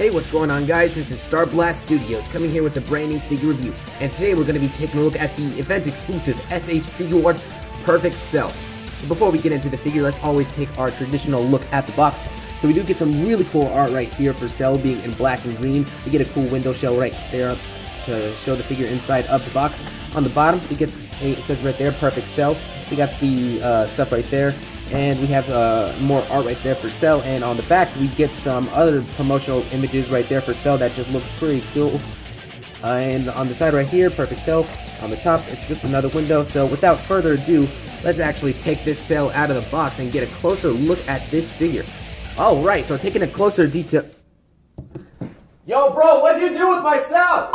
Hey, what's going on, guys? This is Star Blast Studios coming here with a brand new figure review, and today we're going to be taking a look at the event exclusive S.H.Figuarts Perfect Cell. So before we get into the figure, let's always take our traditional look at the box. So we do get some really cool art right here for Cell being in black and green. We get a cool window shell right there to show the figure inside of the box. On the bottom, we get it says right there, Perfect Cell. We got the stuff right there. And we have more art right there for Cell, and on the back we get some other promotional images right there for Cell that just looks pretty cool. And on the side right here, Perfect Cell. On the top, it's just another window. So without further ado, let's actually take this Cell out of the box and get a closer look at this figure. Alright, so taking a closer detail... Yo bro, what'd you do with my Cell?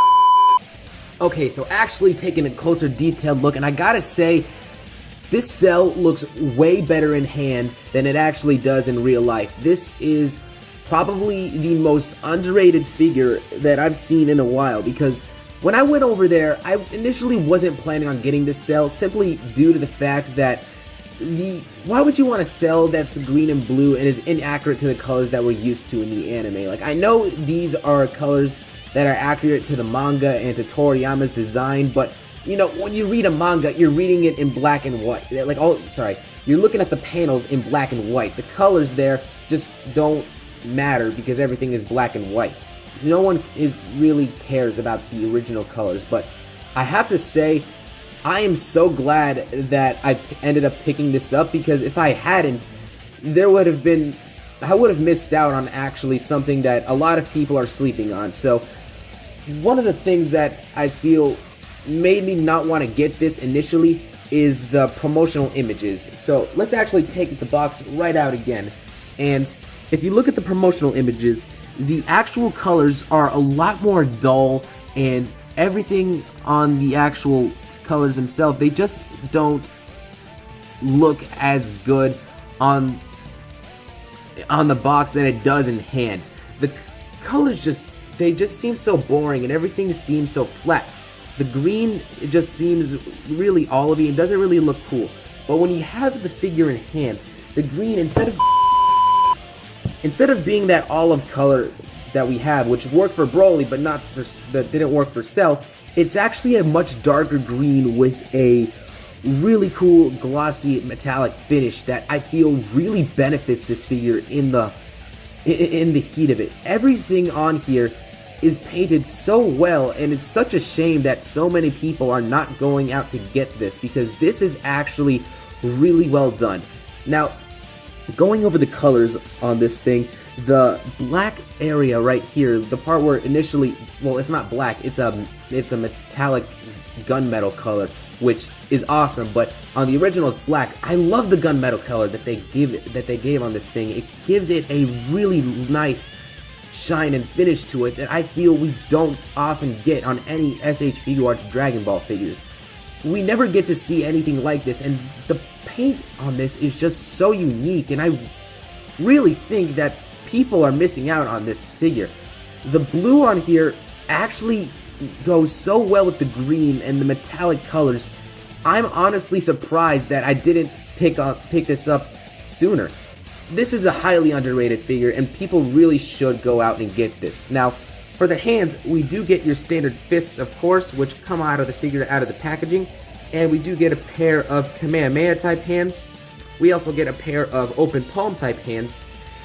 Okay, so actually taking a closer detailed look, and I gotta say, this Cell looks way better in hand than it actually does in real life. This is probably the most underrated figure that I've seen in a while, because when I went over there, I initially wasn't planning on getting this Cell simply due to the fact that why would you want a Cell that's green and blue and is inaccurate to the colors that we're used to in the anime? Like, I know these are colors that are accurate to the manga and to Toriyama's design, but you know, when you read a manga, you're reading it in black and white. Like, you're looking at the panels in black and white. The colors there just don't matter because everything is black and white. No one really cares about the original colors, but I have to say, I am so glad that I ended up picking this up, because if I hadn't, I would have missed out on actually something that a lot of people are sleeping on. So, one of the things that I feel made me not want to get this initially is the promotional images. So let's actually take the box right out again, and if you look at the promotional images, the actual colors are a lot more dull, and everything on the actual colors themselves, they just don't look as good on the box than it does in hand. The colors just seem so boring, and everything seems so flat. The green, it just seems really olivey and doesn't really look cool. But when you have the figure in hand, the green, instead of being that olive color that we have, which worked for Broly but that didn't work for Cell, it's actually a much darker green with a really cool glossy metallic finish that I feel really benefits this figure in the heat of it. Everything on here is painted so well, and it's such a shame that so many people are not going out to get this, because this is actually really well done. Now, going over the colors on this thing, the black area right here, the part where initially, well, it's not black, it's a metallic gunmetal color, which is awesome, but on the original it's black. I love the gunmetal color that they gave on this thing. It gives it a really nice shine and finish to it that I feel we don't often get on any S.H.Figuarts Dragon Ball figures. We never get to see anything like this, and the paint on this is just so unique, and I really think that people are missing out on this figure. The blue on here actually goes so well with the green and the metallic colors. I'm honestly surprised that I didn't pick this up sooner. This is a highly underrated figure, and people really should go out and get this. Now, for the hands, we do get your standard fists, of course, which come out of the figure, out of the packaging, and we do get a pair of Kamehameha type hands. We also get a pair of open palm type hands,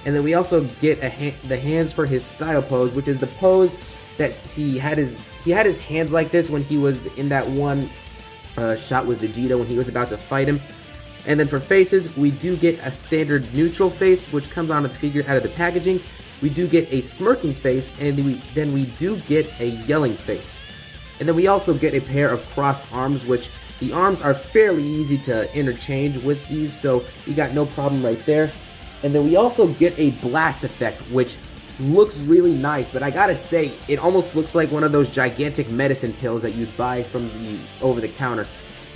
and then we also get the hands for his style pose, which is the pose that he had his hands like this when he was in that one shot with Vegeta when he was about to fight him. And then for faces, we do get a standard neutral face, which comes on the figure out of the packaging. We do get a smirking face, and then we do get a yelling face. And then we also get a pair of crossed arms, which the arms are fairly easy to interchange with these, so you got no problem right there. And then we also get a blast effect, which looks really nice, but I gotta say, it almost looks like one of those gigantic medicine pills that you'd buy from the over-the-counter.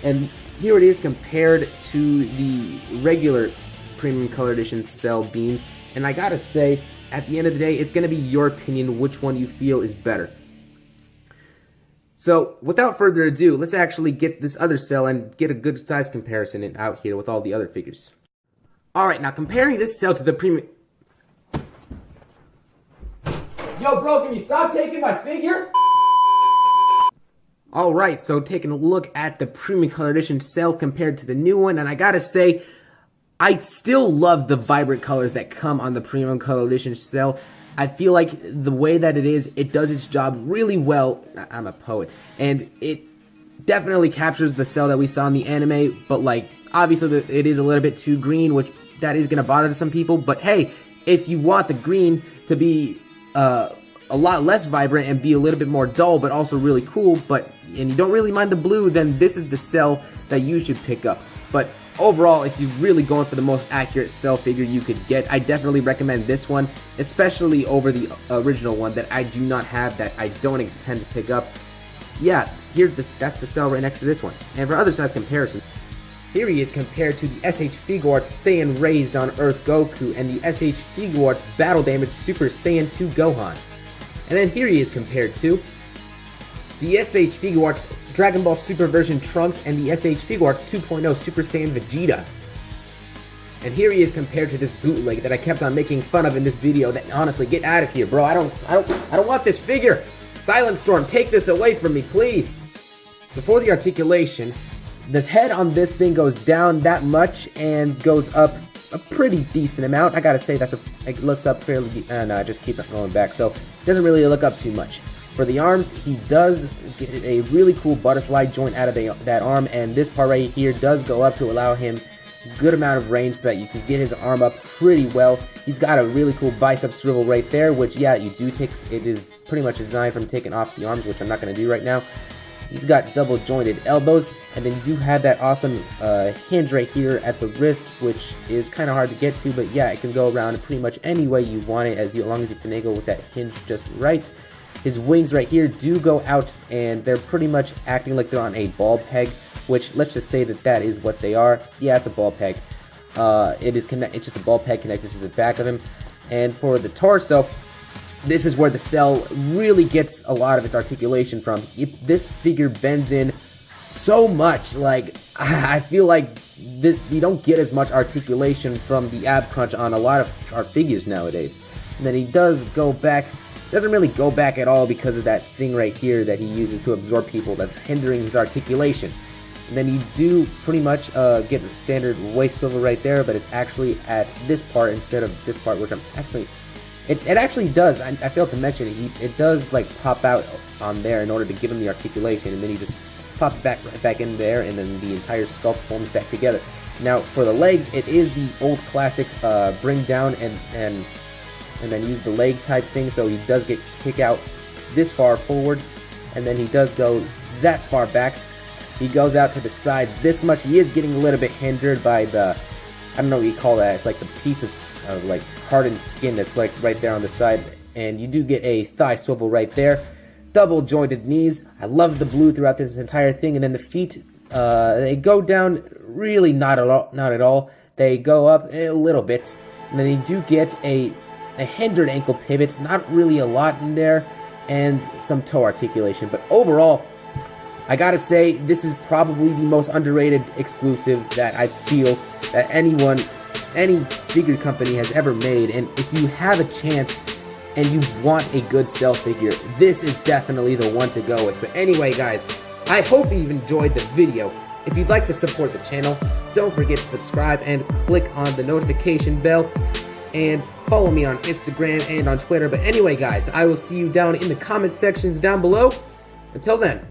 And here it is compared to the regular Premium Color Edition Cell Beam, and I gotta say, at the end of the day, it's gonna be your opinion which one you feel is better. So, without further ado, let's actually get this other Cell and get a good size comparison out here with all the other figures. Alright, now comparing this Cell to the Premium... Yo, bro, can you stop taking my figure? Alright, so taking a look at the Premium Color Edition cell compared to the new one, and I gotta say, I still love the vibrant colors that come on the Premium Color Edition cell. I feel like the way that it is, it does its job really well. I'm a poet. And it definitely captures the cell that we saw in the anime, but like, obviously it is a little bit too green, which that is gonna bother some people, but hey, if you want the green to be a lot less vibrant and be a little bit more dull, but also really cool, and you don't really mind the blue, then this is the cell that you should pick up. But overall, if you're really going for the most accurate cell figure you could get, I definitely recommend this one, especially over the original one that I do not have, that I don't intend to pick up. Yeah, that's the cell right next to this one. And for other size comparison, here he is compared to the S.H.Figuarts Saiyan Raised on Earth Goku and the S.H.Figuarts Battle Damage Super Saiyan 2 Gohan. And then here he is compared to the S.H.Figuarts Dragon Ball Super Version Trunks and the S.H.Figuarts 2.0 Super Saiyan Vegeta. And here he is compared to this bootleg that I kept on making fun of in this video. That honestly, get out of here, bro. I don't want this figure. Silent Storm, take this away from me, please. So for the articulation, this head on this thing goes down that much and goes up a pretty decent amount. I gotta say it looks up fairly, no, it just keeps on going back, so it doesn't really look up too much. For the arms, he does get a really cool butterfly joint out of that arm, and this part right here does go up to allow him a good amount of range so that you can get his arm up pretty well. He's got a really cool bicep swivel right there, which, yeah, it is pretty much designed from taking off the arms, which I'm not going to do right now. He's got double jointed elbows, and then you do have that awesome hinge right here at the wrist, which is kind of hard to get to, but yeah, it can go around pretty much any way you want it, as long as you finagle with that hinge just right. His wings right here do go out, and they're pretty much acting like they're on a ball peg, which, let's just say that is what they are. Yeah, it's a ball peg. It's just a ball peg connected to the back of him. And for the torso, this is where the cell really gets a lot of its articulation from. This figure bends in so much. Like, I feel like we don't get as much articulation from the ab crunch on a lot of our figures nowadays. And then he does go back. Doesn't really go back at all because of that thing right here that he uses to absorb people that's hindering his articulation. And then you do pretty much get the standard waist swivel right there, but it's actually at this part instead of this part, which I'm actually... It actually does, I failed to mention it, it does like pop out on there in order to give him the articulation, and then you just pop it right back in there, and then the entire sculpt forms back together. Now for the legs, it is the old classic bring down and then use the leg type thing, so he does kick out this far forward, and then he does go that far back. He goes out to the sides this much. He is getting a little bit hindered by the, I don't know what you call that, it's like the piece of like hardened skin that's like right there on the side, and you do get a thigh swivel right there. Double jointed knees. I love the blue throughout this entire thing, and then the feet, they go down really not at all. They go up a little bit, and then you do get a hindered ankle pivots, not really a lot in there, and some toe articulation. But overall, I gotta say, this is probably the most underrated exclusive that I feel that any figure company has ever made. And if you have a chance and you want a good cell figure, this is definitely the one to go with. But anyway, guys, I hope you've enjoyed the video. If you'd like to support the channel, don't forget to subscribe and click on the notification bell. And follow me on Instagram and on Twitter. But anyway, guys, I will see you down in the comment sections down below. Until then.